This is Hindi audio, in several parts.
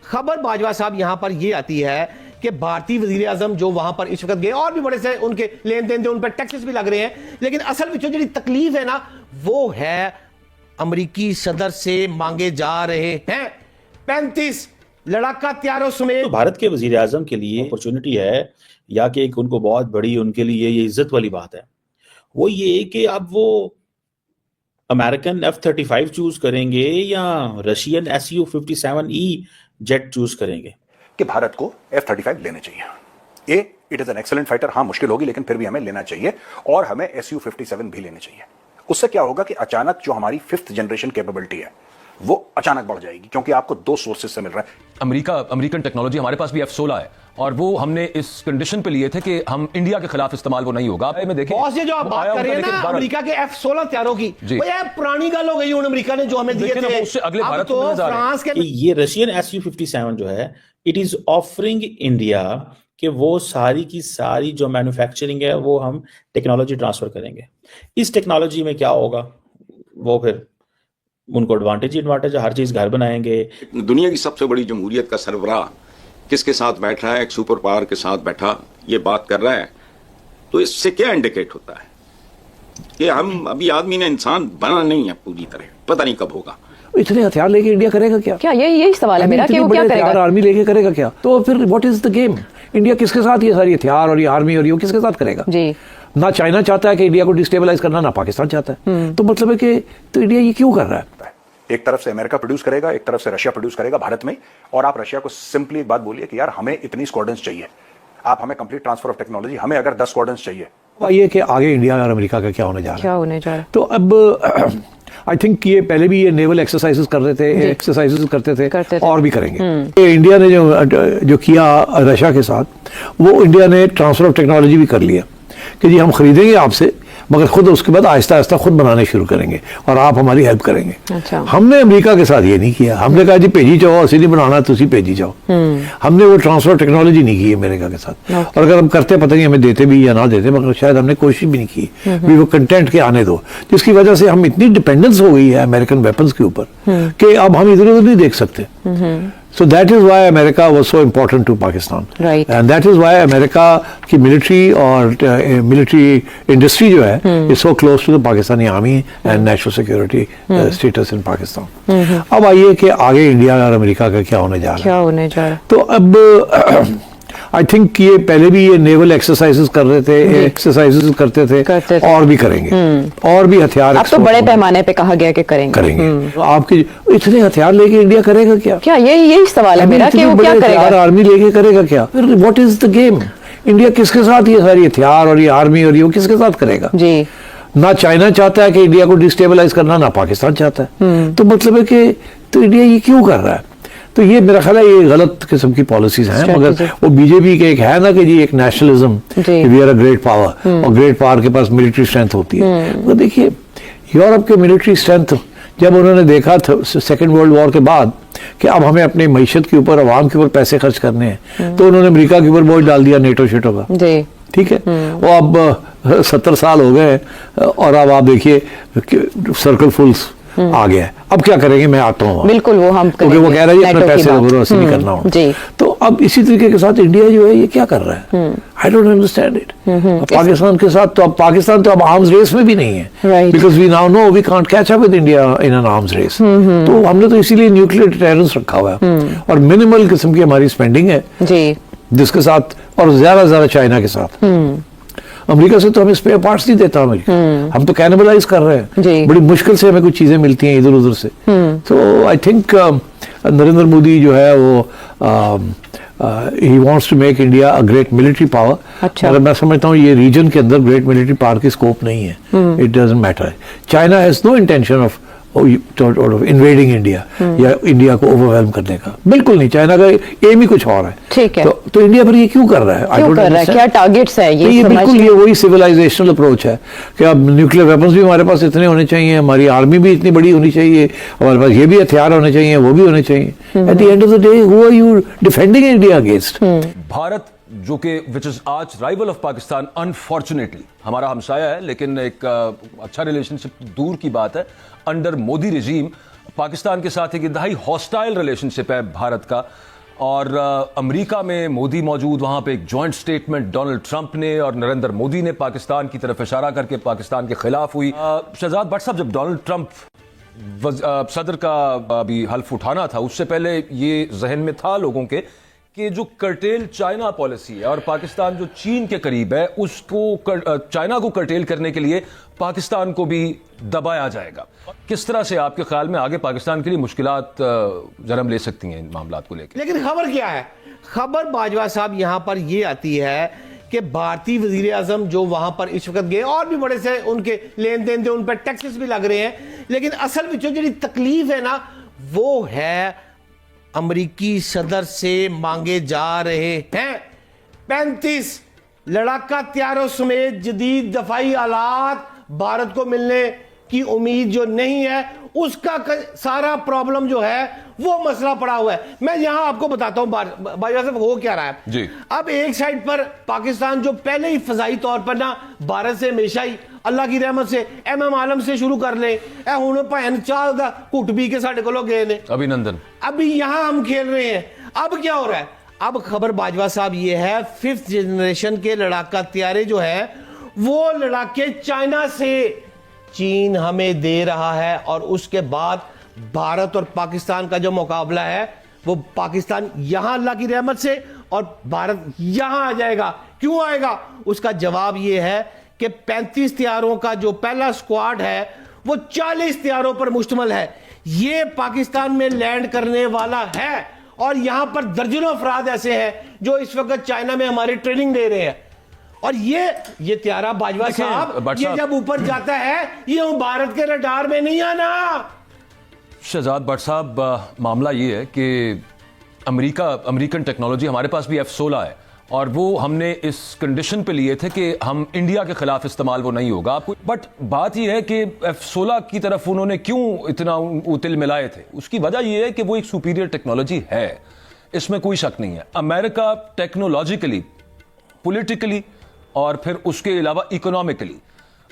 खबर बाजवा साहब यहां पर यह आती है कि भारतीय वजीर आजम जो वहां पर इस वक्त गए और भी बड़े से उनके लेन देन थे, उन पर टैक्सेस भी लग रहे हैं, लेकिन असल में जो तकलीफ है ना वो है अमरीकी सदर से मांगे जा रहे हैं 35 लड़ाका हथियारों समेत। तो भारत के वजीर आजम के लिए अपॉर्चुनिटी है या कि एक उनको बहुत बड़ी उनके लिए ये इज्जत वाली बात है, वो ये कि अब वो अमेरिकन F-35 चूज करेंगे या रशियन Su-57E जेट चूज करेंगे कि भारत को F-35 लेने चाहिए। It is an excellent fighter, हाँ मुश्किल होगी लेकिन फिर भी हमें लेना चाहिए, और हमें Su-57 भी लेने चाहिए। उससे क्या होगा कि अचानक जो हमारी 5th जनरेशन कैपेबिलिटी है वो अचानक बढ़ जाएगी, क्योंकि आपको 2 सोर्सेज से मिल रहा है। अमेरिकन टेक्नोलॉजी, हमारे पास भी F-16 है और वो हमने इस कंडीशन पे लिए थे कि हम इंडिया के खिलाफ इस्तेमाल वो नहीं होगा। में देखिए बॉस, ये जो आप बात कर रहे हैं ना अमेरिका के F-16 हथियारों की, वो ये पुरानी गल हो गई उन अमेरिका ने जो हमें दिए थे। उससे अगले भारत तो फ्रांस के ये रशियन Su-57 जो है इट इज ऑफरिंग इंडिया कि वो सारी की सारी जो मैन्युफैक्चरिंग है वो हम टेक्नोलॉजी ट्रांसफर करेंगे। इस टेक्नोलॉजी में क्या होगा, वो फिर उनको एडवांटेज ही एडवांटेज है, हर चीज घर बनाएंगे। दुनिया की सबसे बड़ी जमहूरियत का सरबराह किसके साथ बैठा है, एक सुपर पावर के साथ बैठा ये बात कर रहा है, तो इससे क्या इंडिकेट होता है कि हम अभी आदमी ने इंसान बना नहीं है पूरी तरह, पता नहीं कब होगा। इतने हथियार लेके इंडिया करेगा क्या? क्या यही सवाल है मेरा कि वो क्या करेगा? आर्मी लेके करेगा क्या? तो फिर what is the game? India किसके साथ ये सारी हथियार और ये आर्मी और ये किसके साथ करेगा? जी, ना चाइना चाहता है कि इंडिया को डिस्टेबलाइज करना, ना पाकिस्तान चाहता है। तो मतलब है कि तो इंडिया ये क्यों कर रहा है? एक तरफ से अमेरिका प्रोड्यूस करेगा, एक तरफ से रशिया प्रोड्यूस करेगा भारत में, और आप रशिया को सिंपली एक बात बोलिए कि यार हमें इतनी स्क्वाड्रन्स चाहिए, आप हमें कंप्लीट ट्रांसफर ऑफ टेक्नोलॉजी, हमें अगर 10 स्क्वाड्रन्स चाहिए। ये कि आगे इंडिया और अमेरिका का क्या होने जा रहा है? तो अब आई थिंक ये पहले भी ये नेवल एक्सरसाइजेस कर रहे थे, एक्सरसाइजेस करते थे और भी करेंगे। ये इंडिया ने जो किया रशिया के साथ, वो इंडिया ने ट्रांसफर ऑफ टेक्नोलॉजी भी कर लिया कि जी हम खरीदेंगे आपसे, मगर खुद उसके बाद आहिस्ता आहिस्ता खुद बनाने शुरू करेंगे और आप हमारी हेल्प करेंगे। अच्छा। हमने अमेरिका के साथ ये नहीं किया, हमने कहा जी भेजी जाओ, असली बनाना तुसी भेजी जाओ। हमने वो ट्रांसफर टेक्नोलॉजी नहीं की अमेरिका के साथ, और अगर हम करते पता नहीं हमें देते भी या ना देते, मगर शायद हमने कोशिश भी नहीं की भी वो कंटेंट के आने दो, जिसकी वजह से हम इतनी डिपेंडेंस हो गई है अमेरिकन वेपन्स के ऊपर कि अब हम इधर उधर नहीं देख सकते। So that is why America was so important to Pakistan, right? And that is why America की military और military industry जो है is so close to the Pakistani army and national security status in Pakistan. अब आइए कि आगे इंडिया और अमेरिका का क्या होने जा रहा है। तो अब आई थिंक ये पहले भी ये नेवल एक्सरसाइजेस कर रहे थे, एक्सरसाइजेस करते थे और भी करेंगे, और भी हथियार अब तो बड़े पैमाने पे कहा गया कि करेंगे। तो आपके इतने हथियार लेके इंडिया करेगा क्या? क्या यही सवाल है मेरा कि वो क्या करेगा? आर्मी लेके करेगा क्या? फिर what is the game? India किसके साथ ये सारी हथियार और ये आर्मी और ये किसके साथ करेगा? जी, ना चाइना चाहता है कि इंडिया को डिस्टेबलाइज करना, ना पाकिस्तान चाहता है। तो मतलब है कि तो इंडिया ये क्यों कर रहा है? तो ये मेरा ख्याल है ये गलत किस्म की पॉलिसीज हैं, मगर वो बीजेपी के एक है ना कि जी एक nationalism, we are a great power, और ग्रेट पावर के पास मिलिट्री स्ट्रेंथ होती है। तो देखिए यूरोप के मिलिट्री स्ट्रेंथ जब उन्होंने देखा था सेकेंड वर्ल्ड वॉर के बाद कि अब हमें अपनी मईशत के ऊपर, अवाम के ऊपर पैसे खर्च करने हैं, तो उन्होंने अमेरिका के ऊपर बोझ डाल दिया नेटो शेटो का। ठीक है, वो अब 70 साल हो गए और अब आप देखिए सर्कल फुल्स आ गया है। अब क्या करेंगे? मैं आता हूँ, बिल्कुल वो हम क्योंकि वो कह रहा है अपने पैसे वसूली करना हो। तो अब इसी तरीके के साथ इंडिया जो है ये क्या कर रहा है? I don't understand it. Pakistan के साथ तो अब पाकिस्तान तो अब आर्म्स रेस में भी नहीं है, because we now know we can't catch up with India in an arms race. तो हमने तो इसीलिए न्यूक्लियर डिटरेंस रखा हुआ है और मिनिमल किस्म की हमारी स्पेंडिंग है जिसके साथ, और ज्यादा चाइना के साथ। अमेरिका से तो हमें स्पेयर पार्ट्स नहीं देता अमेरिका, हम तो कैनिबलाइज कर रहे हैं, बड़ी मुश्किल से हमें कुछ चीजें मिलती हैं इधर उधर से। तो आई थिंक नरेंद्र मोदी जो है वो ही wants to make India a great military power. मगर मैं समझता हूँ ये रीजन के अंदर ग्रेट मिलिट्री पावर की स्कोप नहीं है। It doesn't matter. China has no intention of invading India या इंडिया को ओवरवेलम करने का, बिल्कुल नहीं। चाइना का एम ही कुछ और है। ठीक है, तो इंडिया पर ये क्यों कर रहा है? क्यों कर रहा है? क्या टारगेट्स है ये? बिल्कुल ये वही सिविलाइजेशनल अप्रोच है कि अब न्यूक्लियर वेपन्स भी हमारे पास इतने होने चाहिए, हमारी आर्मी भी इतनी बड़ी होनी चाहिए, हमारे पास ये भी हथियार होने चाहिए, वो भी होने चाहिए। At the end of the day who are you defending India against? Bharat जो कि विच इज आज राइवल ऑफ पाकिस्तान, अनफॉर्चुनेटली हमारा हमसाया है, लेकिन एक अच्छा रिलेशनशिप दूर की बात है। अंडर मोदी रिजीम पाकिस्तान के साथ एक इंतहाई हॉस्टाइल रिलेशनशिप है भारत का। और अमेरिका में मोदी मौजूद, वहां पे एक जॉइंट स्टेटमेंट डोनाल्ड ट्रंप ने और नरेंद्र मोदी ने पाकिस्तान की तरफ इशारा करके पाकिस्तान के खिलाफ हुई। शहजाद भट्ट साहब, जब डोनाल्ड ट्रंप सदर का अभी हल्फ उठाना था, उससे पहले ये जहन में था लोगों के कि जो कर्टेल चाइना पॉलिसी है और पाकिस्तान जो चीन के करीब है, उसको चाइना को कर्टेल करने के लिए पाकिस्तान को भी दबाया जाएगा। किस तरह से आपके ख्याल में आगे पाकिस्तान के लिए मुश्किलात जन्म ले सकती हैं इन मामलात को लेकर? लेकिन खबर क्या है? खबर बाजवा साहब यहां पर यह आती है कि भारतीय वजीर आजम जो वहां पर इस वक्त गए, और भी बड़े से उनके लेन देन थे, उन पर टैक्सेस भी लग रहे हैं, लेकिन असल में जो तकलीफ है ना, वो है अमरीकी सदर से मांगे जा रहे हैं 35 लड़ाका हथियारों समेत जदीद दफाई आलात भारत को मिलने की उम्मीद जो नहीं है, उसका सारा प्रॉब्लम जो है वो मसला पड़ा हुआ है। मैं यहां आपको बताता हूं बाजवा साहब हो क्या रहा है जी। अब एक साइड पर पाकिस्तान जो पहले ही फजाई तौर पर ना भारत से हमेशा ही अल्लाह की रहमत से एमएम आलम से शुरू कर ले, हुण भैन चाह दा घुट पी के साडे कोलों गए ने, अभिनंदन। अभी यहां हम खेल रहे हैं। अब क्या हो रहा है? अब खबर बाजवा साहब ये है 5th जनरेशन के लड़ाका हथियारे जो है वो लड़ाके चाइना से चीन हमें दे रहा है, और उसके बाद भारत और पाकिस्तान का जो मुकाबला है वो पाकिस्तान यहां अल्लाह की रहमत से और भारत यहां आ जाएगा। क्यों आएगा? उसका जवाब ये है कि 35 हथियारों का जो पहला स्क्वाड है वो 40 हथियारों पर मुश्तमिल है। ये पाकिस्तान में लैंड करने वाला है, और यहां पर दर्जनों अफराद ऐसे हैं जो इस वक्त चाइना में हमारी ट्रेनिंग दे रहे हैं। और ये त्यारा बाजवा साहब, ये जब ऊपर जाता है ये भारत के रडार में नहीं आना। शहजाद भट्ट साहब, मामला ये है कि अमेरिकन टेक्नोलॉजी हमारे पास भी F-16 है, और वो हमने इस कंडीशन पे लिए थे कि हम इंडिया के खिलाफ इस्तेमाल वो नहीं होगा। बट बात ये है कि F-16 की तरफ उन्होंने क्यों इतना उतिल मिलाए थे, उसकी वजह ये है कि वो एक सुपीरियर टेक्नोलॉजी है, इसमें कोई शक नहीं है। अमेरिका टेक्नोलॉजिकली, पॉलिटिकली और फिर उसके अलावा इकोनॉमिकली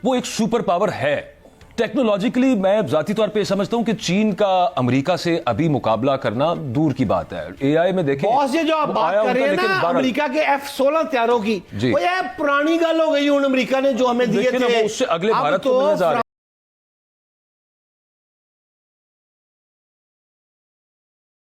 वो एक सुपर पावर है। टेक्नोलॉजिकली मैं जाती तौर पे समझता हूं कि चीन का अमेरिका से अभी मुकाबला करना दूर की बात है। एआई में देखें, बॉस ये जो आप बात कर रहे हैं ना अमेरिका के F-16 हथियारों की, वो ये पुरानी गल हो गई। अमेरिका ने जो हमें दिए थे, उससे अगले भारत को मिलने जा रहे हैं।